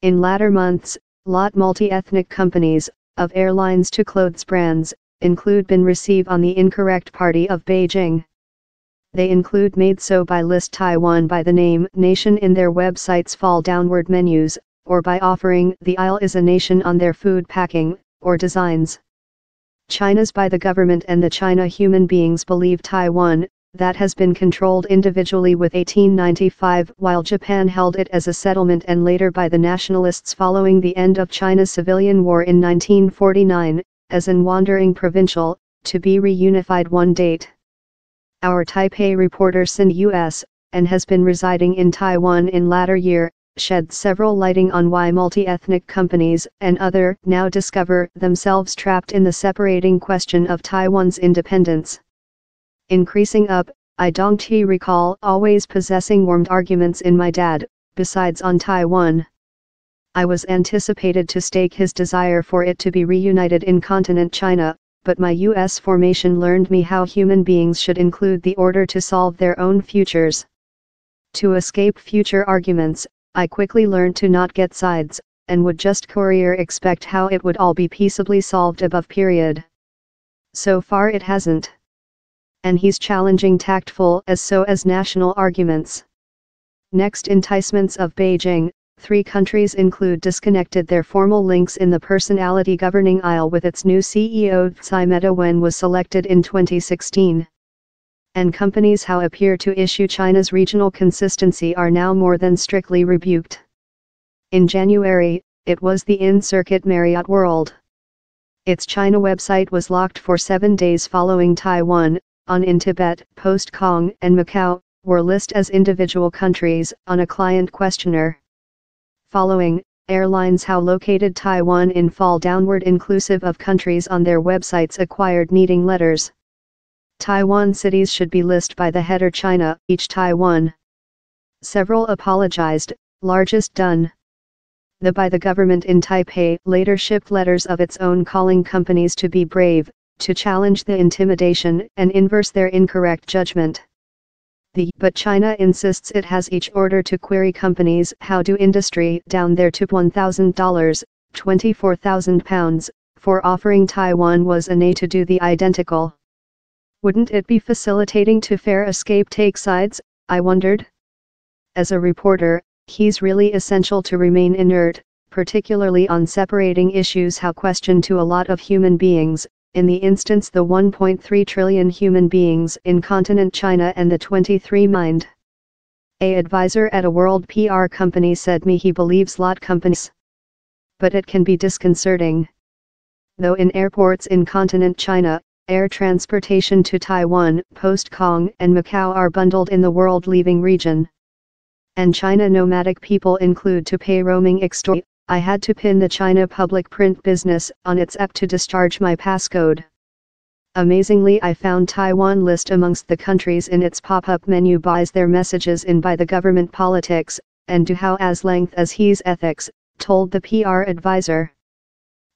In latter months, lot multi-ethnic companies, of airlines to clothes brands, include been receive on the incorrect party of Beijing. They include made so by list Taiwan by the name nation in their website's fall downward menus, or by offering the aisle is a nation on their food packing, or designs. China's by the government and the China human beings believe Taiwan, that has been controlled individually with 1895 while Japan held it as a settlement and later by the nationalists following the end of China's civilian war in 1949, as an wandering provincial, to be reunified one date. Our Taipei reporter in U.S., and has been residing in Taiwan in latter year, sheds several lighting on why multi-ethnic companies and other now discover themselves trapped in the separating question of Taiwan's independence. Increasing up, I don't recall always possessing warmed arguments in my dad, besides on Taiwan. I was anticipated to stake his desire for it to be reunited in continent China, but my U.S. formation learned me how human beings should include the order to solve their own futures. To escape future arguments, I quickly learned to not get sides, and would just courier expect how it would all be peaceably solved above period. So far it hasn't. And he's challenging tactful as national arguments. Next enticements of Beijing, 3 countries include disconnected their formal links in the personality governing aisle with its new CEO Tsai Ing-wen was selected in 2016. And companies how appear to issue China's regional consistency are now more than strictly rebuked. In January, it was the in-circuit Marriott World. Its China website was locked for 7 days following Taiwan, on in Tibet, Post Kong and Macau, were listed as individual countries on a client questionnaire. Following, airlines how located Taiwan in fall downward inclusive of countries on their websites acquired needing letters. Taiwan cities should be listed by the header China, each Taiwan. Several apologized, largest done. By the government in Taipei later shipped letters of its own calling companies to be brave, to challenge the intimidation and inverse their incorrect judgment. But China insists it has each order to query companies how do industry down there to $1,000, £24,000, for offering Taiwan was a nay to do the identical. Wouldn't it be facilitating to fair escape take sides, I wondered? As a reporter, he's really essential to remain inert, particularly on separating issues how question to a lot of human beings, in the instance the 1.3 trillion human beings in continent China and the 23 mind. A advisor at a world PR company said me he believes lot companies. But it can be disconcerting. Though in airports in continent China, air transportation to Taiwan, Post Kong and Macau are bundled in the world leaving region. And China nomadic people include to pay roaming extra. I had to pin the China public print business on its app to discharge my passcode. Amazingly, I found Taiwan list amongst the countries in its pop-up menu buys their messages in by the government politics, and do how as length as he's ethics, told the PR advisor.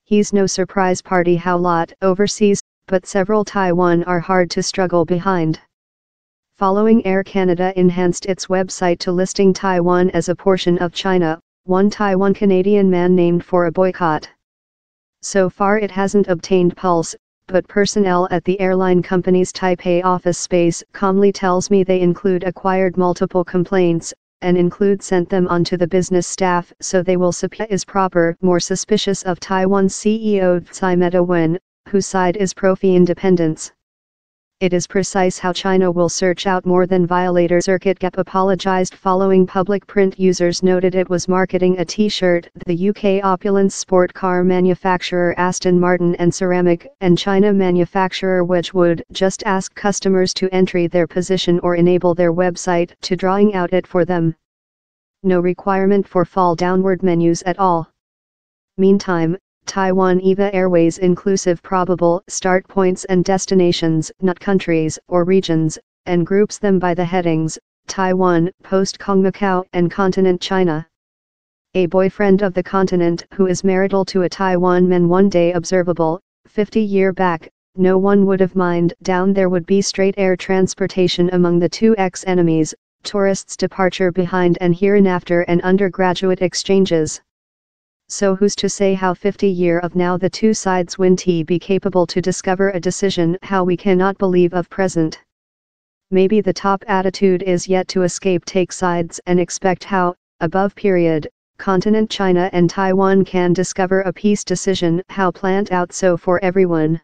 He's no surprise party how lot overseas, but several Taiwan are hard to struggle behind. Following Air Canada enhanced its website to listing Taiwan as a portion of China, one Taiwan Canadian man named for a boycott. So far it hasn't obtained pulse, but personnel at the airline company's Taipei office space calmly tells me they include acquired multiple complaints, and include sent them on to the business staff so they will supply is proper more suspicious of Taiwan's CEO Tsai Ing-wen, whose side is pro-free independence. It is precise how China will search out more than violators. Circuit Gap apologized following public print users noted it was marketing a t-shirt. The UK opulence sport car manufacturer Aston Martin and ceramic and China manufacturer Wedgwood just asked customers to enter their position or enable their website to drawing out it for them. No requirement for fall downward menus at all. Meantime, Taiwan EVA Airways inclusive probable start points and destinations, not countries or regions, and groups them by the headings, Taiwan, Post Kong Macau and Continent China. A boyfriend of the continent who is marital to a Taiwan man one day observable, 50-year back, no one would have mind down there would be straight air transportation among the two ex-enemies, tourists departure behind and hereinafter and undergraduate exchanges. So who's to say how 50 year of now the two sides win t be capable to discover a decision how we cannot believe of present. Maybe the top attitude is yet to escape take sides and expect how, above period, continent China and Taiwan can discover a peace decision how plant out so for everyone.